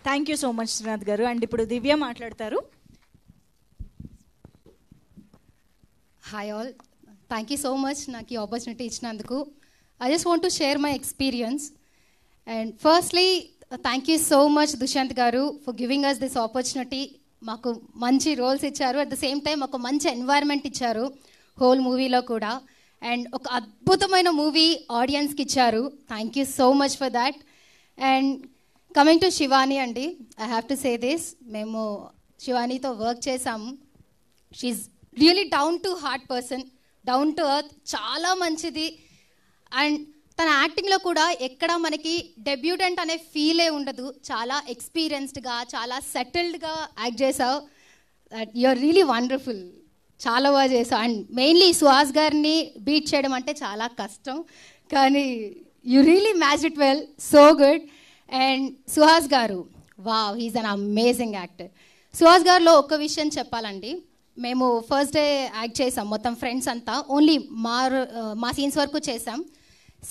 Thank you so much Srinath గారు. And ఇప్పుడు దివ్య మాట్లాడతారు. Hi all, thank you so much నాకు ఈ ఆపర్చునిటీ ఇచ్చినందుకు. I just want to share my experience. And firstly thank you so much Dushyanth గారు for giving us this opportunity. మాకు మంచి roles ఇచ్చారు, అట్ ద సేమ్ టైం ఒక మంచి ఎన్వైర్న్మెంట్ ఇచ్చారు హోల్ మూవీలో కూడా. అండ్ ఒక అద్భుతమైన మూవీ ఆడియన్స్కి ఇచ్చారు. Thank you so much for that. And coming to Shivani అండి, I have to say this, మేము శివానీతో వర్క్ చేసాము. She really down to heart person, down to earth, చాలా మంచిది. అండ్ తన యాక్టింగ్లో కూడా ఎక్కడ మనకి డెబ్యూటెంట్ అనే ఫీలే ఉండదు. చాలా ఎక్స్పీరియన్స్డ్గా, చాలా సెటిల్డ్గా యాక్ట్ చేసావు. యు ఆర్ రియలీ వండర్ఫుల్, చాలా బాగా చేసావు. అండ్ మెయిన్లీ సుహాస్ గారిని బీట్ చేయడం అంటే చాలా కష్టం, కానీ you really match it well, so good. And Suhas గారు, wow, he's an amazing actor. Suhas గారిలో ఒక విషయం చెప్పాలండి, మేము ఫస్ట్ డే యాక్ట్ చేసాం మొత్తం ఫ్రెండ్స్ అంతా, ఓన్లీ మా సీన్స్ వరకు చేసాం.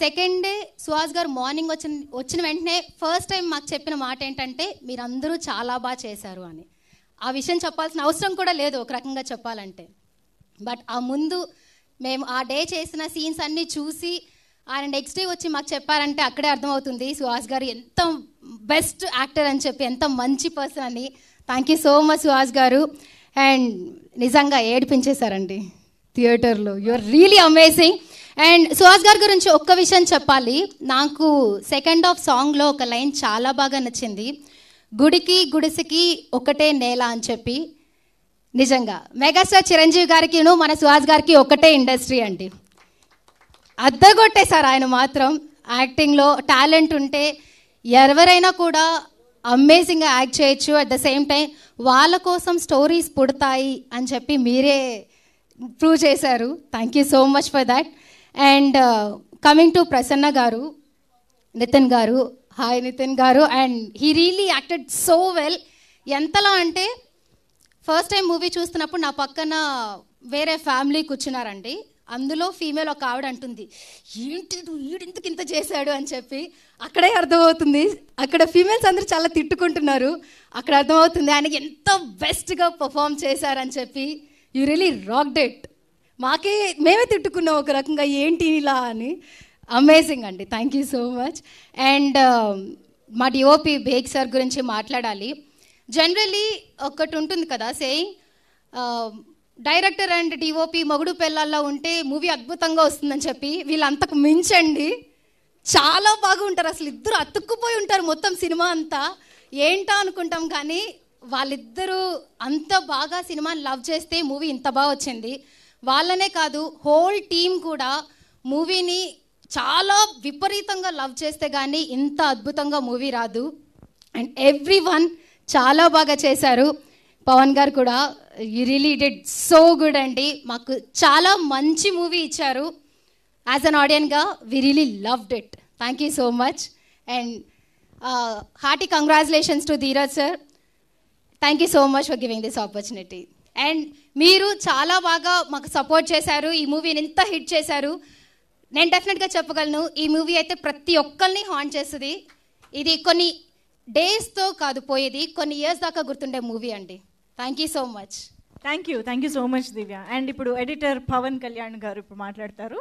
సెకండ్ డే సుహాస్ గారు మార్నింగ్ వచ్చిన వెంటనే ఫస్ట్ టైం మాకు చెప్పిన మాట ఏంటంటే, మీరందరూ చాలా బాగా చేశారు అని. ఆ విషయం చెప్పాల్సిన అవసరం కూడా లేదు ఒక రకంగా చెప్పాలంటే. బట్ ఆ ముందు మేము ఆ డే చేసిన సీన్స్ అన్నీ చూసి ఆయన నెక్స్ట్ డే వచ్చి మాకు చెప్పారంటే అక్కడే అర్థమవుతుంది సుహాస్ గారు ఎంత బెస్ట్ యాక్టర్ అని చెప్పి, ఎంత మంచి పర్సన్ అని. Thank you so much Suhas గారు. అండ్ నిజంగా ఏడిపించేశారండి థియేటర్లో, you are really amazing. And Suhas గారి గురించి ఒక్క విషయం చెప్పాలి, నాకు సెకండ్ హాఫ్ సాంగ్లో ఒక లైన్ చాలా బాగా నచ్చింది, గుడికి గుడిసెకి ఒకటే నేల అని చెప్పి. నిజంగా మెగాస్టార్ చిరంజీవి గారికి మన సుహాస్ గారికి ఒకటే ఇండస్ట్రీ అండి. అద్దగొట్టేశారు ఆయన మాత్రం. యాక్టింగ్లో టాలెంట్ ఉంటే ఎవరైనా కూడా అమేజింగ్గా యాక్ట్ చేయొచ్చు. అట్ ద సేమ్ టైం వాళ్ళ కోసం స్టోరీస్ పుడతాయి అని చెప్పి మీరే ప్రూవ్ చేశారు. Thank you so much for that. And coming to Prasanna గారు, నితిన్ గారు, హాయ్ నితిన్ గారు. And he really acted so well. ఎంతలా అంటే ఫస్ట్ టైం మూవీ చూస్తున్నప్పుడు నా పక్కన వేరే ఫ్యామిలీ కూర్చున్నారండి, అందులో ఫీమేల్ ఒక ఆవిడ అంటుంది, ఏంటి ఈడెందుకు ఇంత చేశాడు అని చెప్పి. అక్కడే అర్థమవుతుంది, అక్కడ ఫీమేల్స్ అందరూ చాలా తిట్టుకుంటున్నారు, అక్కడ అర్థమవుతుంది ఆయనకి ఎంత బెస్ట్గా పర్ఫామ్ చేశారని చెప్పి. You really rocked it. మేమే తిట్టుకున్నాం ఒక రకంగా, ఏంటి ఇలా అని. అమేజింగ్ అండి, thank you so much. And మా డిఓపి బేగ్ సార్ గురించి మాట్లాడాలి. జనరలీ ఒకటి ఉంటుంది కదా సేయింగ్, డైరెక్టర్ అండ్ డిఓపి మొగుడు పెళ్ళాల్లో ఉంటే మూవీ అద్భుతంగా వస్తుందని చెప్పి. వీళ్ళంతకు మించండి, చాలా బాగా ఉంటారు అసలు. ఇద్దరు అతుక్కుపోయి ఉంటారు మొత్తం సినిమా అంతా. ఏంటా అనుకుంటాం కానీ వాళ్ళిద్దరూ అంత బాగా సినిమాని లవ్ చేస్తే మూవీ ఇంత బాగా వచ్చింది. వాళ్ళనే కాదు, హోల్ టీమ్ కూడా మూవీని చాలా విపరీతంగా లవ్ చేస్తే కానీ ఇంత అద్భుతంగా మూవీ రాదు. అండ్ ఎవ్రీ వన్ చాలా బాగా చేశారు. పవన్ గారు కూడా you really did so good అండి. మాకు చాలా మంచి మూవీ ఇచ్చారు. యాజ్ అన్ ఆడియన్గా we really loved it. Thank you so much. And hearty congratulations to Dheeraj sir. Thank you so much for giving this opportunity. And మీరు చాలా బాగా మాకు సపోర్ట్ చేశారు, ఈ మూవీని ఇంత హిట్ చేశారు. నేను డెఫినెట్గా చెప్పగలను, ఈ మూవీ అయితే ప్రతి ఒక్కరిని హాంట్ చేస్తుంది. ఇది కొన్ని డేస్తో కాదు పోయేది, కొన్ని ఇయర్స్ దాకా గుర్తుండే మూవీ అండి. Thank you so much. Thank you so much Divya. And ఇప్పుడు ఎడిటర్ పవన్ కళ్యాణ్ గారు ఇప్పుడు మాట్లాడతారు.